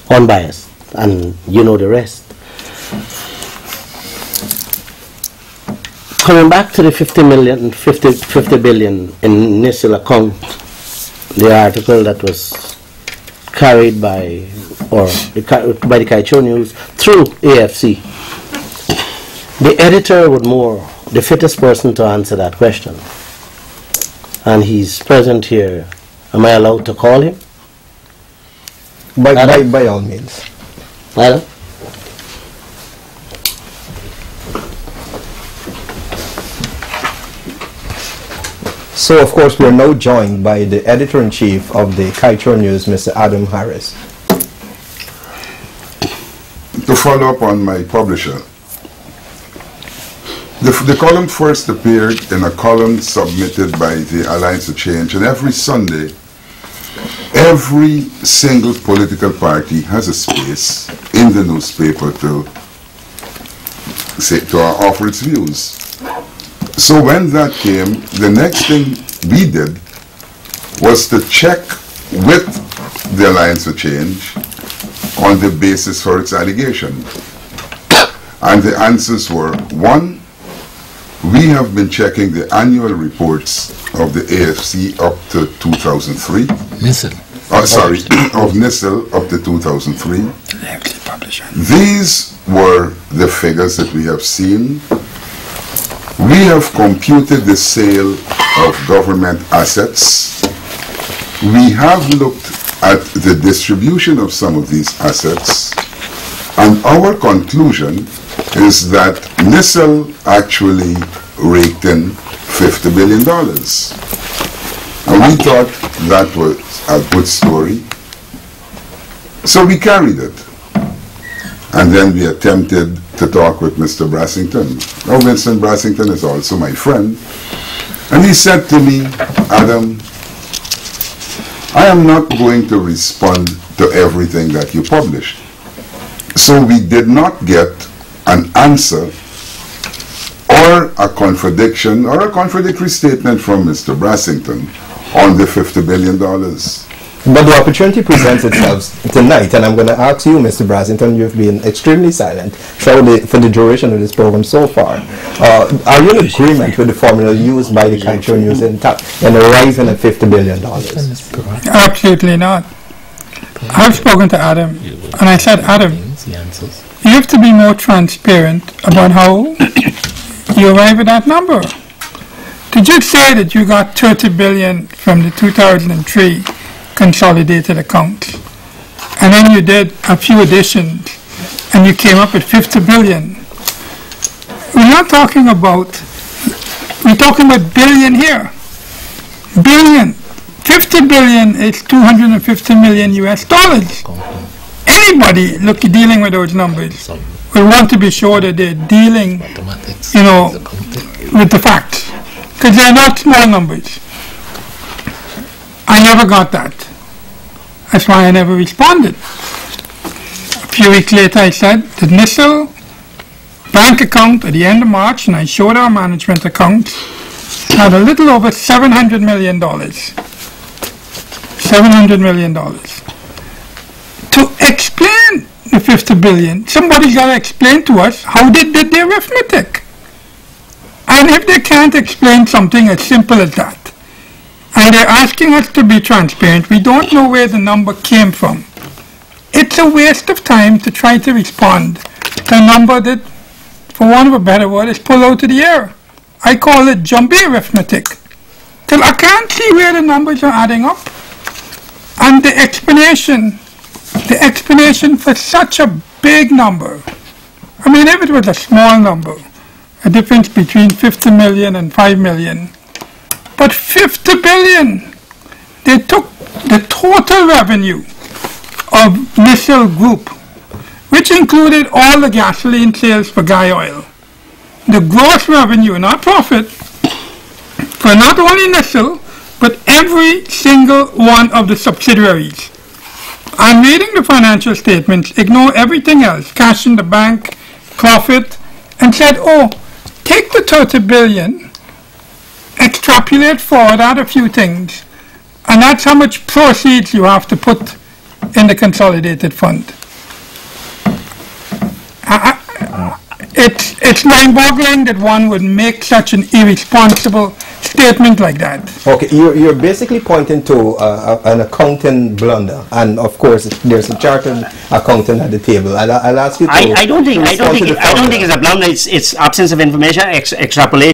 unbiased, and you know the rest. Coming back to the 50 billion in NICIL account, the article that was carried by the Kaieteur News through AFC. The editor would more the fittest person to answer that question, and he's present here. Am I allowed to call him? By all means. Adam? So, of course, we are now joined by the editor-in-chief of the Kaieteur News, Mr. Adam Harris. To follow up on my publisher, the column first appeared in a column submitted by the Alliance of Change, and every Sunday, every single political party has a space in the newspaper to offer its views. So when that came, the next thing we did was to check with the Alliance of Change on the basis for its allegation. And the answers were, one, we have been checking the annual reports of the AFC up to 2003. NICIL. Sorry, of NICIL up to 2003. These were the figures that we have seen. We have computed the sale of government assets. We have looked at the distribution of some of these assets, and our conclusion is that NICIL actually raked in $50 billion. And we thought that was a good story, so we carried it. And then we attempted to talk with Mr. Brassington. Now, Winston Brassington is also my friend. And he said to me, Adam, I am not going to respond to everything that you published. So we did not get an answer or a contradiction or a contradictory statement from Mr. Brassington on the $50 billion. But the opportunity presents itself tonight, and I'm going to ask you, Mr. Brassington, you've been extremely silent for the duration of this program so far. Are you in agreement with the formula used by the Kaieteur News in arriving at $50 billion? Absolutely not. I've spoken to Adam, and I said, Adam, you have to be more transparent about how you arrive at that number. To just say that you got $30 billion from the 2003 consolidated accounts, and then you did a few additions and you came up with $50 billion. We're talking about billion here. Billion. $50 billion is 250 million US dollars. Anybody dealing with those numbers will want to be sure that they're dealing, with the facts, because they're not small numbers. I never got that. That's why I never responded. A few weeks later I said the NICIL bank account at the end of March, and I showed our management accounts, had a little over $700 million. $700 million. To explain the $50 billion, somebody's got to explain to us how they did the arithmetic. And if they can't explain something as simple as that, and they're asking us to be transparent, we don't know where the number came from. It's a waste of time to try to respond to a number that, for want of a better word, is pulled out of the air. I call it jumpy arithmetic. Because I can't see where the numbers are adding up. And the explanation for such a big number, I mean, if it was a small number, a difference between 50 million and 5 million, but 50 billion, they took the total revenue of NICIL Group, which included all the gasoline sales for Guy Oil, the gross revenue, not profit, for not only NICIL, but every single one of the subsidiaries. I'm reading the financial statements, ignore everything else, cash in the bank, profit, and said, oh, take the 30 billion, extrapolate forward, add a few things, and that's how much proceeds you have to put in the consolidated fund. It's mind-boggling that one would make such an irresponsible statement like that. Okay, you're basically pointing to an accounting blunder, and of course there's a chartered accountant at the table. I'll ask you to I don't think it's a blunder. It's absence of information, extrapolation.